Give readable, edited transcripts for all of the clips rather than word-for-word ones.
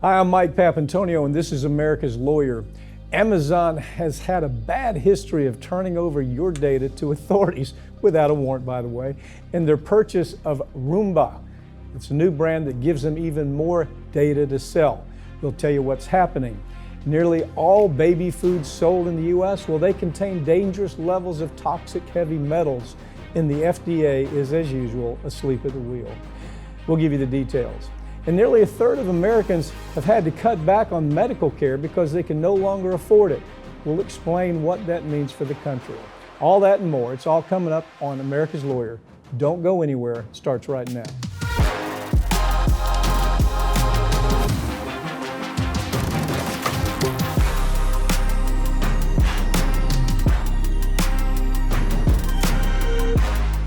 Hi, I'm Mike Papantonio, and this is America's Lawyer. Amazon has had a bad history of turning over your data to authorities, without a warrant, by the way, in their purchase of Roomba. It's a new brand that gives them even more data to sell. They'll tell you what's happening. Nearly all baby foods sold in the U.S., well, they contain dangerous levels of toxic heavy metals, and the FDA is, as usual, asleep at the wheel. We'll give you the details. And nearly a third of Americans have had to cut back on medical care because they can no longer afford it. We'll explain what that means for the country. All that and more, it's all coming up on America's Lawyer. Don't go anywhere, it starts right now.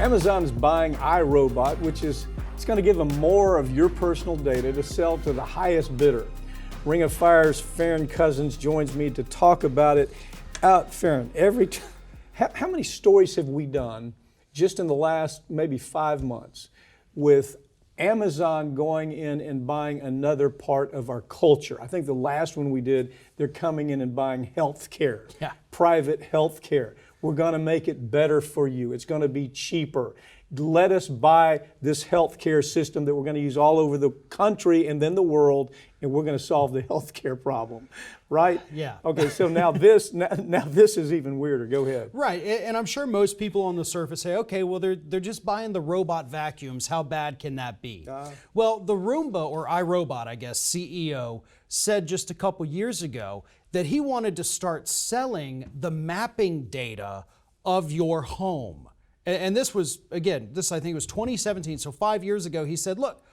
Amazon is buying iRobot, which is it's going to give them more of your personal data to sell to the highest bidder. Ring of Fire's Farron Cousins joins me to talk about it. Farron, how many stories have we done just in the last maybe 5 months with Amazon going in and buying another part of our culture? I think the last one we did, they're coming in and buying health care, private health care. We're going to make it better for you. It's going to be cheaper. Let us buy this healthcare system that we're going to use all over the country and then the world, and we're going to solve the healthcare problem, right? Yeah. Okay, so now this is even weirder. Go ahead. Right, and I'm sure most people on the surface say, okay, well, they're just buying the robot vacuums. How bad can that be? Well, the Roomba, or iRobot, I guess, CEO, said just a couple years ago that he wanted to start selling the mapping data of your home. And this was, again, I think it was 2017, so 5 years ago, he said, look,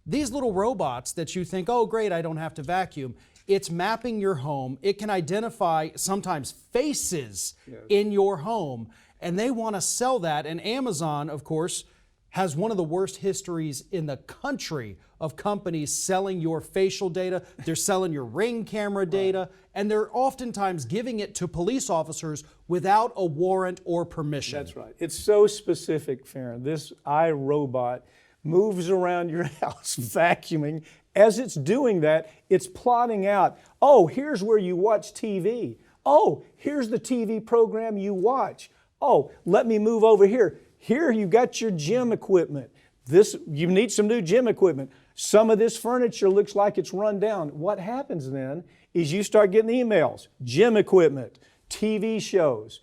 these little robots that you think, oh, great, I don't have to vacuum, it's mapping your home. It can identify sometimes faces in your home, and they want to sell that. And Amazon, of course, has one of the worst histories in the country of companies selling your facial data. They're selling your Ring camera data, and they're oftentimes giving it to police officers without a warrant or permission. That's right. It's so specific, Farron. This iRobot moves around your house vacuuming. As it's doing that, it's plotting out, oh, here's where you watch TV. Oh, here's the TV program you watch. Oh, let me move over here. Here you got your gym equipment. You need some new gym equipment. Some of this furniture looks like it's run down. What happens then is you start getting emails, gym equipment, TV shows,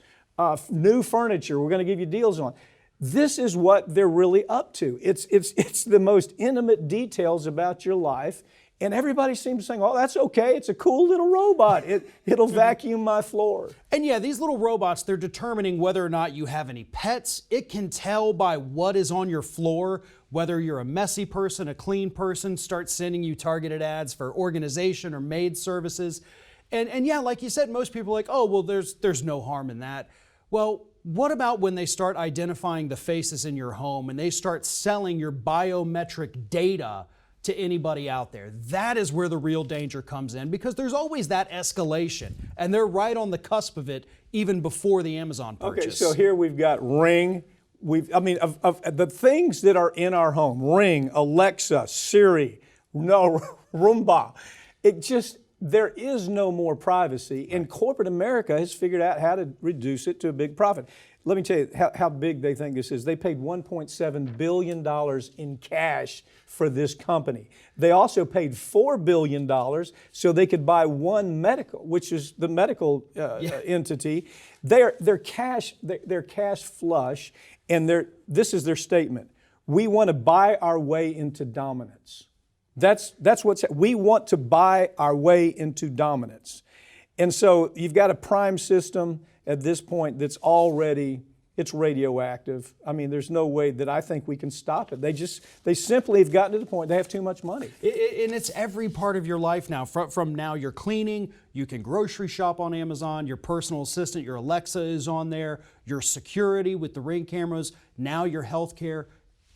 new furniture we're going to give you deals on. This is what they're really up to. It's the most intimate details about your life. And everybody seems saying, oh, that's okay. It's a cool little robot. It'll vacuum my floor. And yeah, these little robots, they're determining whether or not you have any pets. It can tell by what is on your floor, whether you're a messy person, a clean person, start sending you targeted ads for organization or maid services. And yeah, like you said, most people are like, oh, well, there's no harm in that. Well, what about when they start identifying the faces in your home and they start selling your biometric data to anybody out there? That is where the real danger comes in, because there's always that escalation, and they're right on the cusp of it even before the Amazon purchase. Okay, so here we've got Ring. Of the things that are in our home, Ring, Alexa, Siri, Roomba, there is no more privacy, and corporate America has figured out how to reduce it to a big profit. Let me tell you how big they think this is. They paid $1.7 billion in cash for this company. They also paid $4 billion so they could buy One Medical, which is the medical entity. They're cash flush, and this is their statement. We want to buy our way into dominance. That's we want to buy our way into dominance. And so you've got a prime system at this point that's it's radioactive. I mean, there's no way that I think we can stop it. They simply have gotten to the point they have too much money. And it's every part of your life now. From now, your cleaning, you can grocery shop on Amazon, your personal assistant, your Alexa is on there, your security with the Ring cameras, now your healthcare.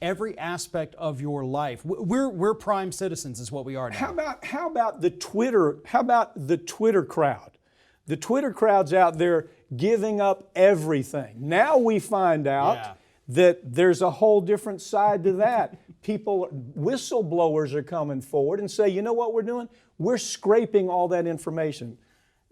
Every aspect of your life. We're prime citizens is what we are now. How about the Twitter crowd? The Twitter crowd's out there giving up everything. Now we find out that there's a whole different side to that. whistleblowers are coming forward and say, you know what we're doing? We're scraping all that information.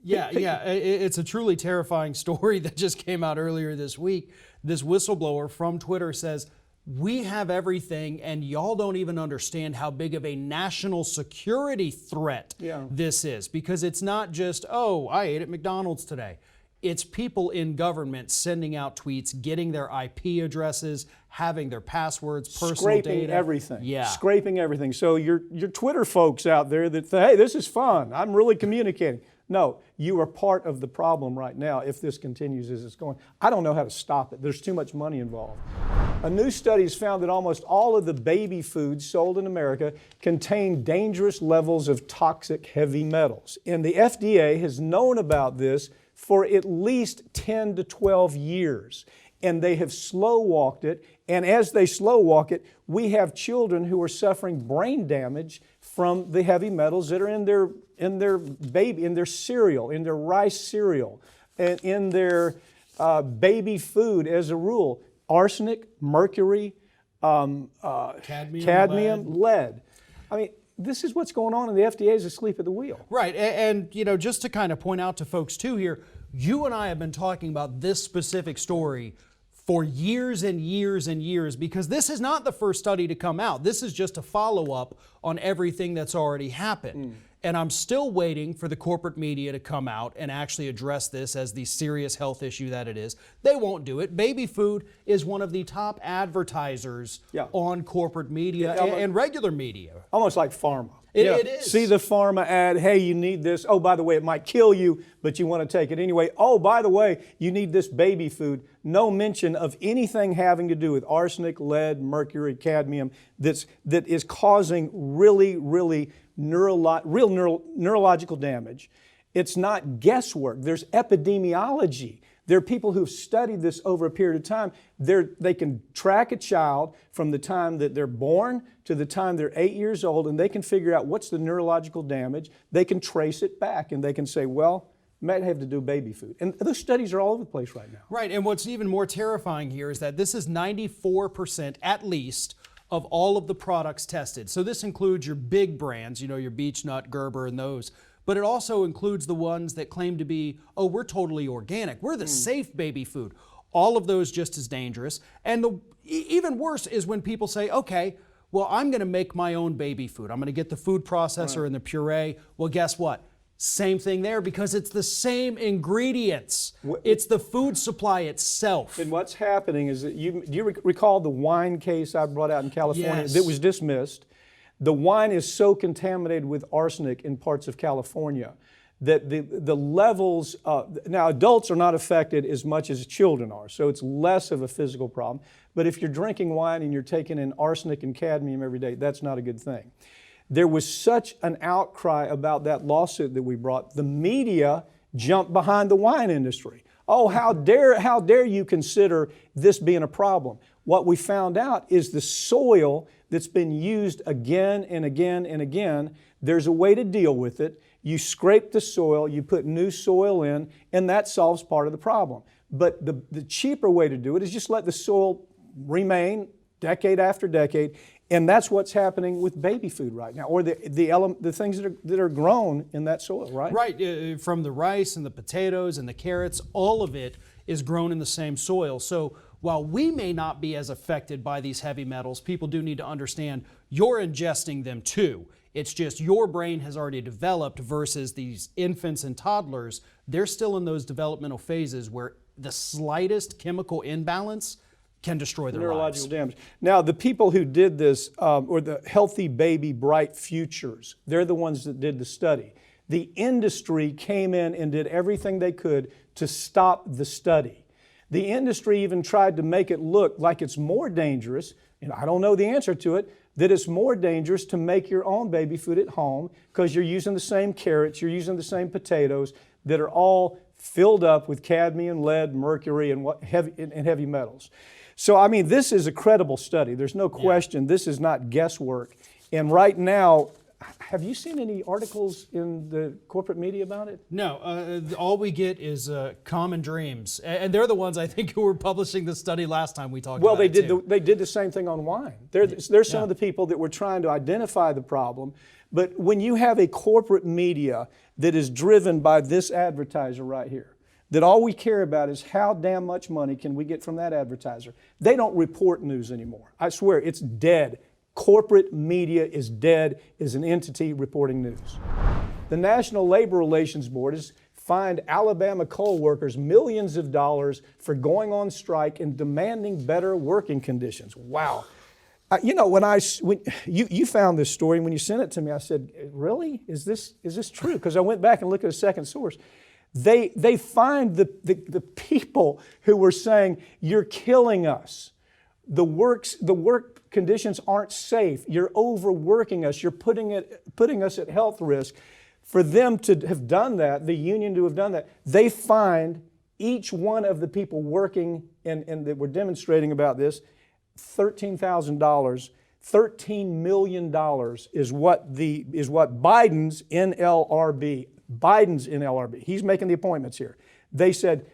Yeah, it's a truly terrifying story that just came out earlier this week. This whistleblower from Twitter says, we have everything and y'all don't even understand how big of a national security threat this is, because it's not just, oh, I ate at McDonald's today. It's people in government sending out tweets, getting their IP addresses, having their passwords, personal Scraping data. everything. Yeah. Scraping everything. So your Twitter folks out there that say, hey, this is fun. I'm really communicating. No, you are part of the problem right now if this continues as it's going. I don't know how to stop it. There's too much money involved. A new study has found that almost all of the baby foods sold in America contain dangerous levels of toxic heavy metals. And the FDA has known about this for at least 10 to 12 years. And they have slow walked it. And as they slow walk it, we have children who are suffering brain damage from the heavy metals that are in their cereal, in their rice cereal, and in their baby food as a rule. Arsenic, mercury, cadmium, lead. I mean, this is what's going on, and the FDA is asleep at the wheel. Right, and you know, just to kind of point out to folks too here, you and I have been talking about this specific story for years and years and years, because this is not the first study to come out. This is just a follow-up on everything that's already happened. And I'm still waiting for the corporate media to come out and actually address this as the serious health issue that it is. They won't do it. Baby food is one of the top advertisers on corporate media and regular media. Almost like pharma. It is. See the pharma ad, hey, you need this. Oh, by the way, it might kill you, but you want to take it anyway. Oh, by the way, you need this baby food. No mention of anything having to do with arsenic, lead, mercury, cadmium that is causing really neurological damage. It's not guesswork. There's epidemiology. There are people who've studied this over a period of time. They can track a child from the time that they're born to the time they're 8 years old, and they can figure out what's the neurological damage. They can trace it back, and they can say, well, it might have to do with baby food. And those studies are all over the place right now. Right, and what's even more terrifying here is that this is 94% at least of all of the products tested. So this includes your big brands, you know, your Beech-Nut, Gerber, and those. But it also includes the ones that claim to be, oh, we're totally organic. We're the safe baby food. All of those just as dangerous. And even worse is when people say, okay, well, I'm going to make my own baby food. I'm going to get the food processor and the puree. Well, guess what? Same thing there, because it's the same ingredients. It's the food supply itself. And what's happening is that do you recall the wine case I brought out in California that was dismissed? The wine is so contaminated with arsenic in parts of California that the levels, now adults are not affected as much as children are, so it's less of a physical problem. But if you're drinking wine and you're taking in arsenic and cadmium every day, that's not a good thing. There was such an outcry about that lawsuit that we brought. The media jumped behind the wine industry. Oh, how dare you consider this being a problem? What we found out is the soil that's been used again and again and again, there's a way to deal with it. You scrape the soil, you put new soil in, and that solves part of the problem. But the cheaper way to do it is just let the soil remain decade after decade. And that's what's happening with baby food right now, or the things that are grown in that soil, right? Right, from the rice and the potatoes and the carrots, all of it is grown in the same soil. So while we may not be as affected by these heavy metals, people do need to understand you're ingesting them too. It's just your brain has already developed versus these infants and toddlers. They're still in those developmental phases where the slightest chemical imbalance can destroy their neurological lives. damage. Now, the people who did this, or the Healthy Baby Bright Futures, they're the ones that did the study. The industry came in and did everything they could to stop the study. The industry even tried to make it look like it's more dangerous, and I don't know the answer to it, that it's more dangerous to make your own baby food at home because you're using the same carrots, you're using the same potatoes that are all filled up with cadmium, lead, mercury, and heavy metals. So, I mean, this is a credible study. There's no question this is not guesswork. And right now, have you seen any articles in the corporate media about it? No, all we get is Common Dreams, and they're the ones I think who were publishing the study last time we talked Well, about it. they did the same thing on wine. They're some of the people that were trying to identify the problem. But when you have a corporate media that is driven by this advertiser right here, that all we care about is how damn much money can we get from that advertiser, they don't report news anymore. I swear, it's dead. Corporate media is dead as an entity reporting news. The National Labor Relations Board has fined Alabama coal workers millions of dollars for going on strike and demanding better working conditions. Wow. You know, when you found this story, and when you sent it to me, I said, really? Is this true? Because I went back and looked at a second source. They fined the people who were saying, you're killing us. The work conditions aren't safe. You're overworking us. You're putting us at health risk. For them to have done that, the union to have done that, they fined each one of the people working and that were demonstrating about this $13,000. $13 million is what Biden's NLRB, he's making the appointments here. They said,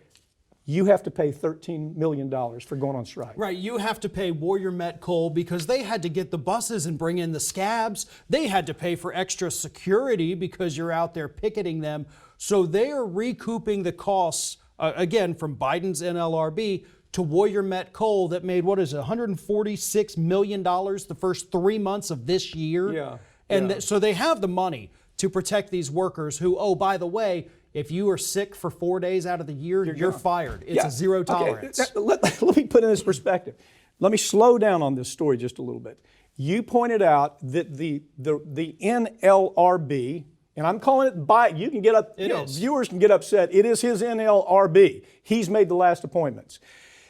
you have to pay $13 million for going on strike. Right, you have to pay Warrior Met Coal because they had to get the buses and bring in the scabs. They had to pay for extra security because you're out there picketing them. So they are recouping the costs, again, from Biden's NLRB to Warrior Met Coal that made, $146 million the first 3 months of this year. Yeah. And so they have the money to protect these workers who, oh, by the way, if you are sick for 4 days out of the year, you're fired. It's a zero tolerance. Okay. Let me put it in this perspective. Let me slow down on this story just a little bit. You pointed out that the NLRB, and I'm calling it you can get up, viewers can get upset. It is his NLRB. He's made the last appointments.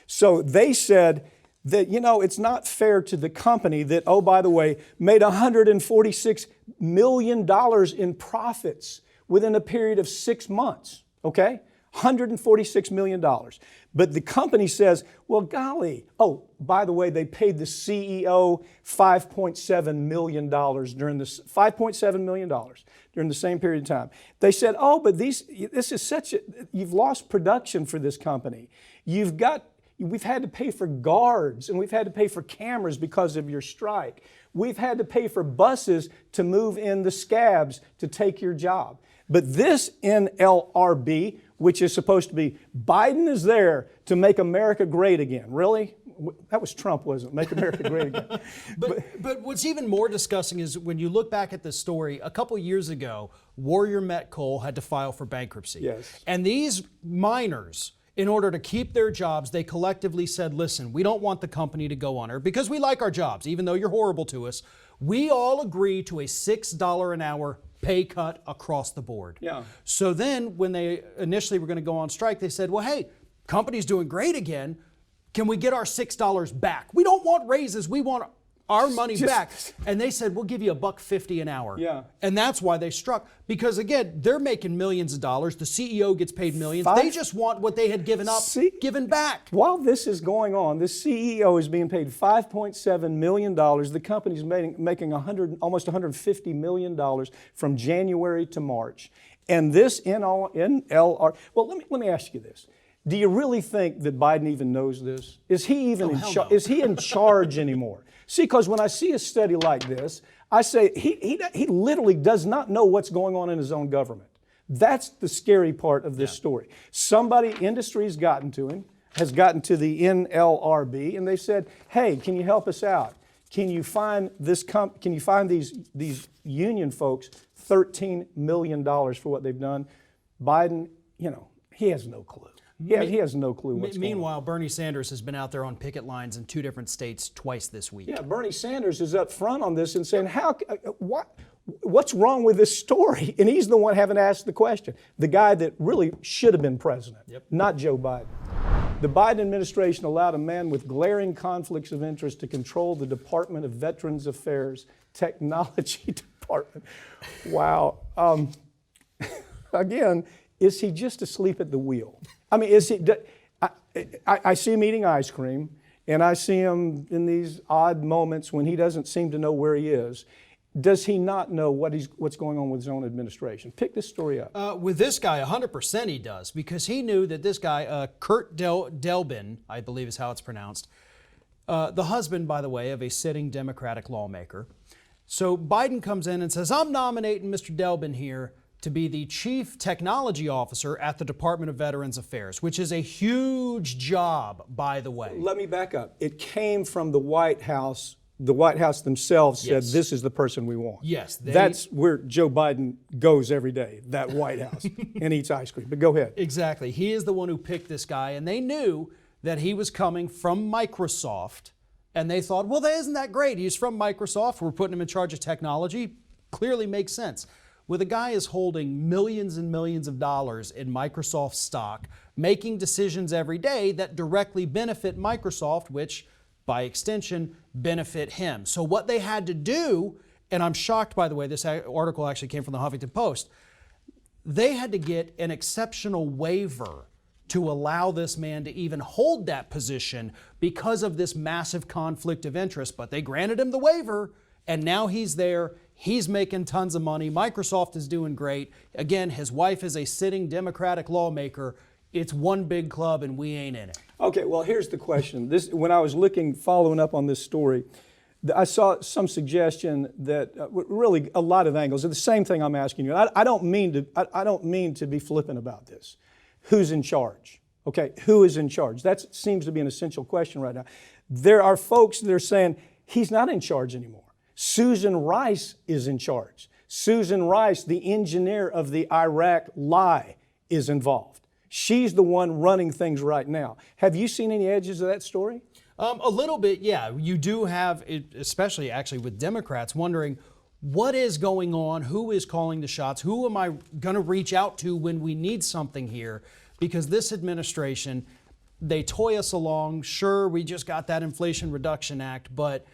So they said that, it's not fair to the company that, oh, by the way, made $146 million in profits within a period of 6 months, okay? $146 million. But the company says, well, golly, oh, by the way, they paid the CEO $5.7 million during this, $5.7 million during the same period of time. They said, oh, but this is you've lost production for this company. We've had to pay for guards and we've had to pay for cameras because of your strike. We've had to pay for buses to move in the scabs to take your job. But this NLRB, which is supposed to be, Biden is there to make America great again. Really? That was Trump, wasn't it? Make America great again. But what's even more disgusting is when you look back at this story, a couple years ago, Warrior Met Coal had to file for bankruptcy. Yes. And these miners, in order to keep their jobs, they collectively said, listen, we don't want the company to go under because we like our jobs, even though you're horrible to us. We all agree to a $6 an hour pay cut across the board. Yeah. So then when they initially were going to go on strike, they said, well, hey, company's doing great again. Can we get our $6 back? We don't want raises. We want our money back. And they said, we'll give you $1.50 an hour. Yeah. And that's why they struck. Because again, they're making millions of dollars. The CEO gets paid millions. They just want what they had given up, given back. While this is going on, this CEO is being paid $5.7 million. The company's making almost $150 million from January to March. And this NLR, well, let me ask you this. Do you really think that Biden even knows this? Is he even is he in charge anymore? See, because when I see a study like this, I say he literally does not know what's going on in his own government. That's the scary part of this story. Industry has gotten to him, has gotten to the NLRB, and they said, hey, can you help us out? Can you find these union folks $13 million for what they've done? Biden, he has no clue. Yeah, he has no clue what's going on. Meanwhile, Bernie Sanders has been out there on picket lines in 2 different states twice this week. Yeah, Bernie Sanders is up front on this and saying, what's wrong with this story? And he's the one having asked the question. The guy that really should have been president, not Joe Biden. The Biden administration allowed a man with glaring conflicts of interest to control the Department of Veterans Affairs Technology Department. Wow. Again, is he just asleep at the wheel? I mean, I see him eating ice cream, and I see him in these odd moments when he doesn't seem to know where he is. does he not know what's going on with his own administration? Pick this story up. With this guy, 100% he does, because he knew that this guy, Kurt Delbin, I believe is how it's pronounced, the husband, by the way, of a sitting Democratic lawmaker. So Biden comes in and says, I'm nominating Mr. Delbin here to be the chief technology officer at the Department of Veterans Affairs, which is a huge job, by the way. Let me back up. It came from the White House. The White House themselves said, Yes. this is the person we want. Yes. That's where Joe Biden goes every day, that White House, and eats ice cream. But go ahead. Exactly. He is the one who picked this guy, and they knew that he was coming from Microsoft, and they thought, well, isn't that great? He's from Microsoft. We're putting him in charge of technology. Clearly makes sense. Well, the guy is holding millions and millions of dollars in Microsoft stock, making decisions every day that directly benefit Microsoft, which by extension benefit him. So what they had to do, and I'm shocked, by the way, this article actually came from the Huffington Post, they had to get an exceptional waiver to allow this man to even hold that position because of this massive conflict of interest. But they granted him the waiver, and now he's there. He's making tons of money. Microsoft is doing great. Again, his wife is a sitting Democratic lawmaker. It's one big club, and we ain't in it. Okay, well, here's the question. When I was following up on this story, I saw some suggestion that really a lot of angles. The same thing I'm asking you. I don't mean to be flippant about this. Who's in charge? Okay, who is in charge? That seems to be an essential question right now. There are folks that are saying he's not in charge anymore. Susan Rice is in charge. Susan Rice, the engineer of the Iraq lie, is involved. She's the one running things right now. Have you seen any edges of that story? A little bit, yeah. You do have, especially actually with Democrats, wondering what is going on, who is calling the shots, who am I going to reach out to when we need something here? Because this administration, they toy us along. Sure, we just got that Inflation Reduction Act, but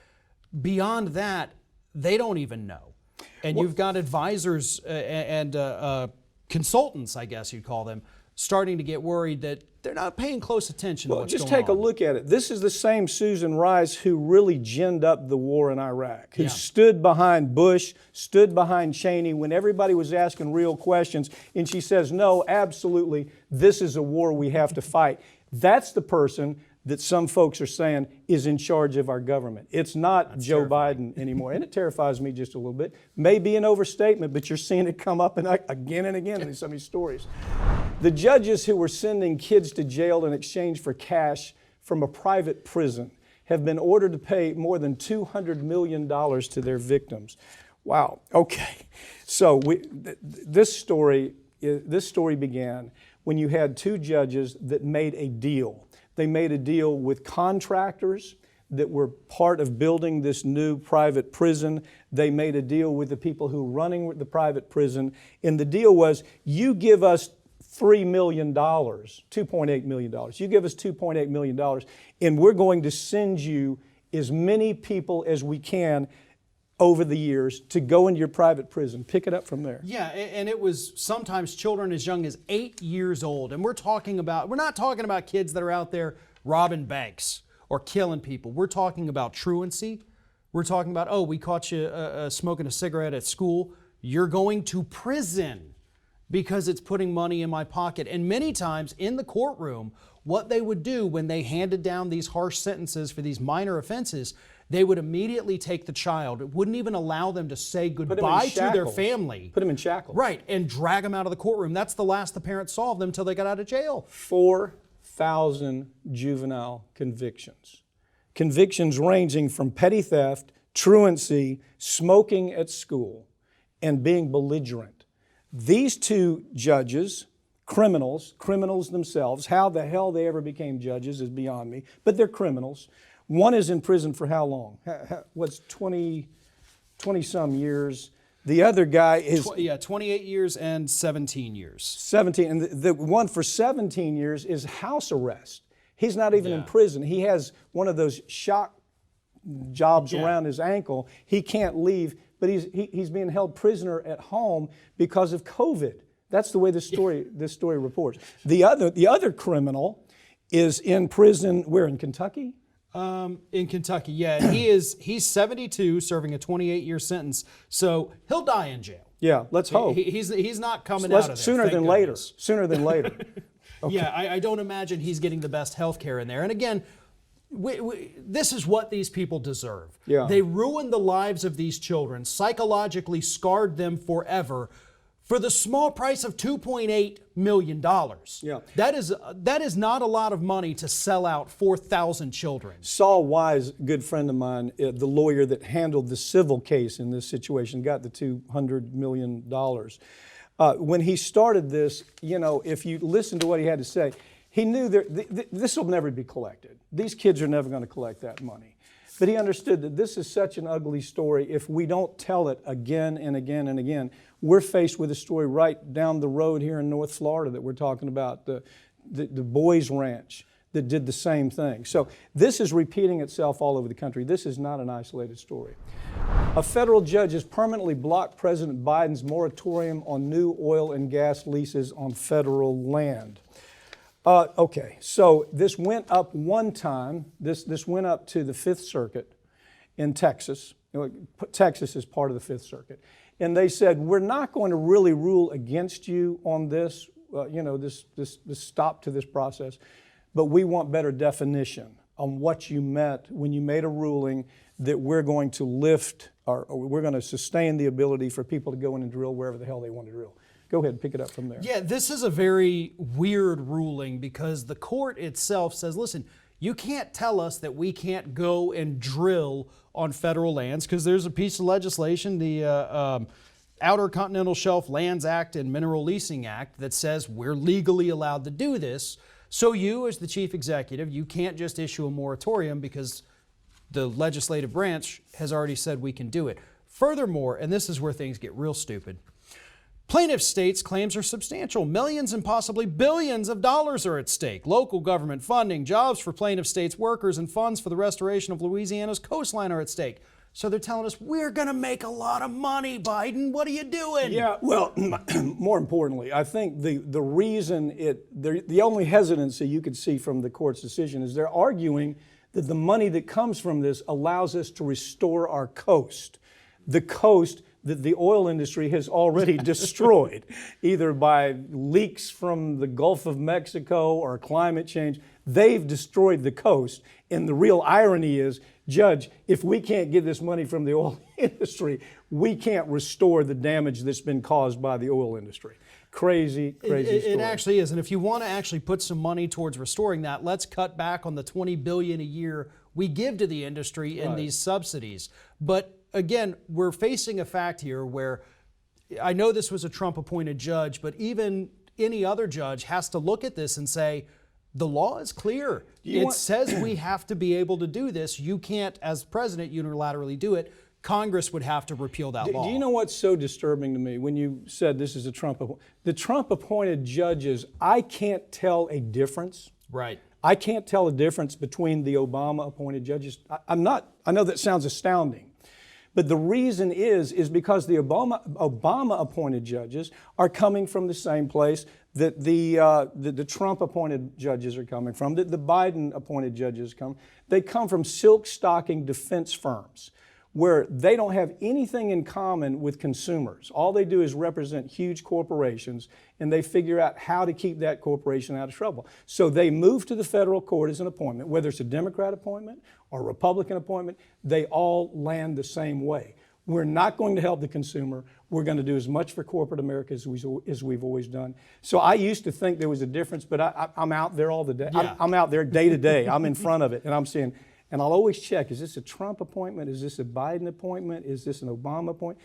beyond that, they don't even know. And you've got advisors and consultants, I guess you'd call them, starting to get worried that they're not paying close attention to what's going on. Just take a look at it. This is the same Susan Rice who really ginned up the war in Iraq, who stood behind Bush, stood behind Cheney when everybody was asking real questions, and she says, no, absolutely, this is a war we have to fight. That's the person that some folks are saying is in charge of our government. It's not Joe Biden anymore, and it terrifies me just a little bit. May be an overstatement, but you're seeing it come up again and again in some of these stories. The judges who were sending kids to jail in exchange for cash from a private prison have been ordered to pay more than $200 million to their victims. Wow, okay. So this story began when you had two judges that made a deal. They made a deal with contractors that were part of building this new private prison. They made a deal with the people who were running the private prison. And the deal was, you give us $3 million, $2.8 million. You give us $2.8 million, and we're going to send you as many people as we can over the years to go into your private prison. Pick it up from there. Yeah, and it was sometimes children as young as 8 years old. And we're not talking about kids that are out there robbing banks or killing people. We're talking about truancy. We're talking about, oh, we caught you smoking a cigarette at school. You're going to prison because it's putting money in my pocket. And many times in the courtroom, what they would do when they handed down these harsh sentences for these minor offenses, they would immediately take the child. It wouldn't even allow them to say goodbye to their family. Put them in shackles. Right, and drag them out of the courtroom. That's the last the parents saw of them until they got out of jail. 4,000 juvenile convictions. Convictions ranging from petty theft, truancy, smoking at school, and being belligerent. These two judges, criminals themselves, how the hell they ever became judges is beyond me, but they're criminals. One is in prison for how long? What's 20-some years? The other guy is... 28 years and 17 years. 17, and the one for 17 years is house arrest. He's not even in prison. He has one of those shock jobs around his ankle. He can't leave, but he's being held prisoner at home because of COVID. That's the way this story reports. The other criminal is in prison. Where, in Kentucky? In Kentucky, yeah. He's 72, serving a 28-year sentence, so he'll die in jail. Yeah, let's hope. He's not coming out of there. Sooner thank than goodness. later. Sooner than later. Okay. Yeah, I don't imagine he's getting the best health care in there. And again, this is what these people deserve. Yeah. They ruined the lives of these children, psychologically scarred them forever for the small price of $2.8 million. Yeah. That is not a lot of money to sell out 4,000 children. Saul Wise, a good friend of mine, the lawyer that handled the civil case in this situation, got the $200 million. When he started this, if you listen to what he had to say, he knew this will never be collected. These kids are never going to collect that money. But he understood that this is such an ugly story. If we don't tell it again and again and again, we're faced with a story right down the road here in North Florida that we're talking about, the Boys Ranch that did the same thing. So this is repeating itself all over the country. This is not an isolated story. A federal judge has permanently blocked President Biden's moratorium on new oil and gas leases on federal land. Okay, so this went up one time. This went up to the Fifth Circuit in Texas. Texas is part of the Fifth Circuit. And they said, we're not going to really rule against you on this, this stop to this process, but we want better definition on what you meant when you made a ruling that we're going to lift, or we're going to sustain the ability for people to go in and drill wherever the hell they want to drill. Go ahead and pick it up from there. Yeah, this is a very weird ruling because the court itself says, listen, you can't tell us that we can't go and drill on federal lands because there's a piece of legislation, the Outer Continental Shelf Lands Act and Mineral Leasing Act, that says we're legally allowed to do this. So you, as the chief executive, you can't just issue a moratorium because the legislative branch has already said we can do it. Furthermore, and this is where things get real stupid, plaintiff states' claims are substantial. Millions and possibly billions of dollars are at stake. Local government funding, jobs for plaintiff states' workers, and funds for the restoration of Louisiana's coastline are at stake. So they're telling us, we're going to make a lot of money, Biden. What are you doing? Yeah, well, more importantly, I think the reason the only hesitancy you could see from the court's decision is they're arguing that the money that comes from this allows us to restore our coast. The coast that the oil industry has already destroyed, either by leaks from the Gulf of Mexico or climate change. They've destroyed the coast. And the real irony is, Judge, if we can't get this money from the oil industry, we can't restore the damage that's been caused by the oil industry. Crazy story. It actually is. And if you want to actually put some money towards restoring that, let's cut back on the $20 billion a year we give to the industry in these subsidies. But again, we're facing a fact here where I know this was a Trump-appointed judge, but even any other judge has to look at this and say, the law is clear. It says we have to be able to do this. You can't, as president, unilaterally do it. Congress would have to repeal that law. Do you know what's so disturbing to me when you said this is the Trump-appointed judges, I can't tell a difference. Right. I can't tell a difference between the Obama-appointed judges. I know that sounds astounding. But the reason is because the Obama-appointed judges are coming from the same place that the Trump-appointed judges are coming from, that the Biden-appointed judges come. They come from silk-stocking defense firms where they don't have anything in common with consumers. All they do is represent huge corporations, and they figure out how to keep that corporation out of trouble. So they move to the federal court as an appointment, whether it's a Democrat appointment or a Republican appointment, they all land the same way. We're not going to help the consumer. We're going to do as much for corporate America as we've always done. So I used to think there was a difference, but I'm out there all the day. Yeah. I'm out there day to day. I'm in front of it, and I'm seeing, and I'll always check, is this a Trump appointment? Is this a Biden appointment? Is this an Obama appointment?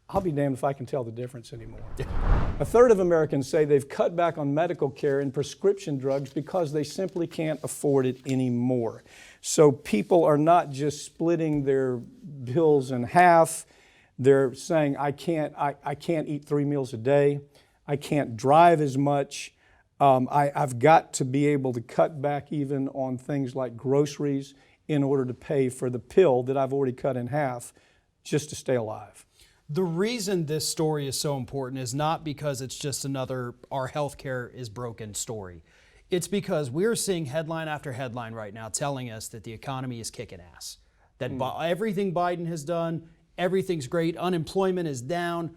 I'll be damned if I can tell the difference anymore. A third of Americans say they've cut back on medical care and prescription drugs because they simply can't afford it anymore. So people are not just splitting their bills in half. They're saying, I can't eat 3 meals a day. I can't drive as much. I've got to be able to cut back even on things like groceries in order to pay for the pill that I've already cut in half just to stay alive. The reason this story is so important is not because it's just another our healthcare is broken story. It's because we're seeing headline after headline right now telling us that the economy is kicking ass. That everything Biden has done, everything's great. Unemployment is down.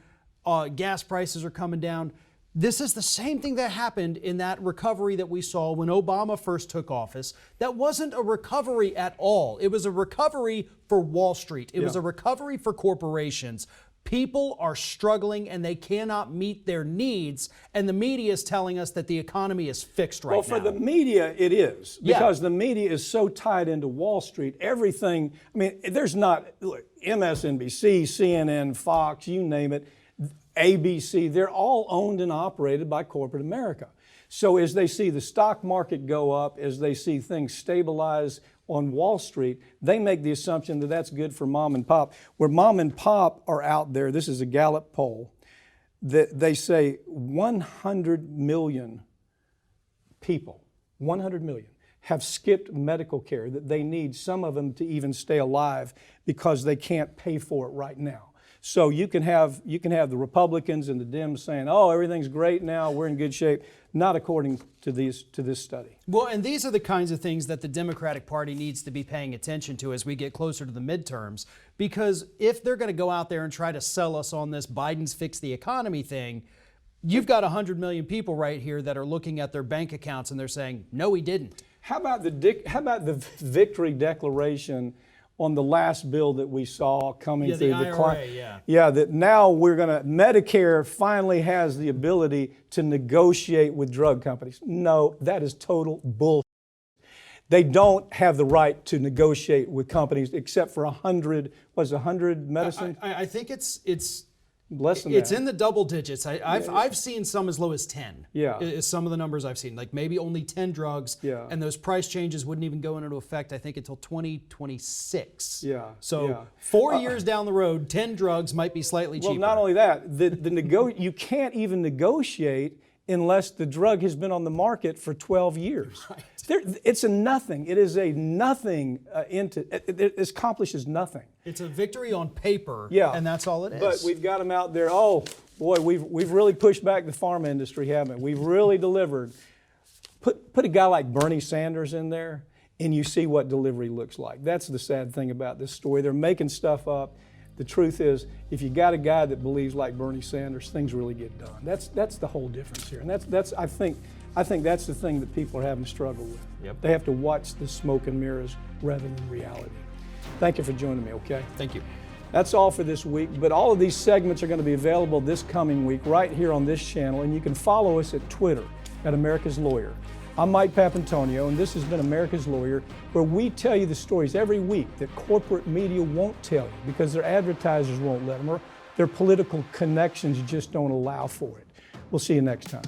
Gas prices are coming down. This is the same thing that happened in that recovery that we saw when Obama first took office. That wasn't a recovery at all. It was a recovery for Wall Street. It was a recovery for corporations. People are struggling and they cannot meet their needs. And the media is telling us that the economy is fixed right now. Well, for the media, it is. Because the media is so tied into Wall Street. Everything, I mean, there's not, look, MSNBC, CNN, Fox, you name it, ABC, they're all owned and operated by corporate America. So as they see the stock market go up, as they see things stabilize on Wall Street, they make the assumption that that's good for mom and pop. Where mom and pop are out there, this is a Gallup poll, that they say 100 million people, 100 million, have skipped medical care that they need, some of them to even stay alive because they can't pay for it right now. So you can have the Republicans and the Dems saying, "Oh, everything's great now, we're in good shape." Not according to this study. Well, and these are the kinds of things that the Democratic Party needs to be paying attention to as we get closer to the midterms. Because if they're going to go out there and try to sell us on this Biden's fix the economy thing, you've got 100 million people right here that are looking at their bank accounts and they're saying, "No, he didn't." How about the victory declaration on the last bill that we saw coming through the IRA, that now Medicare finally has the ability to negotiate with drug companies. No, that is total bullshit. They don't have the right to negotiate with companies except for 100 medicine? I think it's less than it's that. in the double digits. I've seen some as low as 10. Yeah. Is some of the numbers I've seen. Like maybe only 10 drugs. Yeah. And those price changes wouldn't even go into effect, I think, until 2026. Yeah. So Yeah. 4 years down the road, 10 drugs might be slightly cheaper. Well, not only that, you can't even negotiate unless the drug has been on the market for 12 years. Right. It's a nothing. It is a nothing. It accomplishes nothing. It's a victory on paper, and that's all it is. But we've got them out there. Oh, boy, we've really pushed back the pharma industry, haven't we? We've really delivered. Put a guy like Bernie Sanders in there, and you see what delivery looks like. That's the sad thing about this story. They're making stuff up. The truth is, if you got a guy that believes like Bernie Sanders, things really get done. That's the whole difference here, and I think that's the thing that people are having to struggle with. Yep. They have to watch the smoke and mirrors rather than reality. Thank you for joining me, okay? Thank you. That's all for this week, but all of these segments are going to be available this coming week right here on this channel, and you can follow us at Twitter at America's Lawyer. I'm Mike Papantonio, and this has been America's Lawyer, where we tell you the stories every week that corporate media won't tell you because their advertisers won't let them, or their political connections just don't allow for it. We'll see you next time.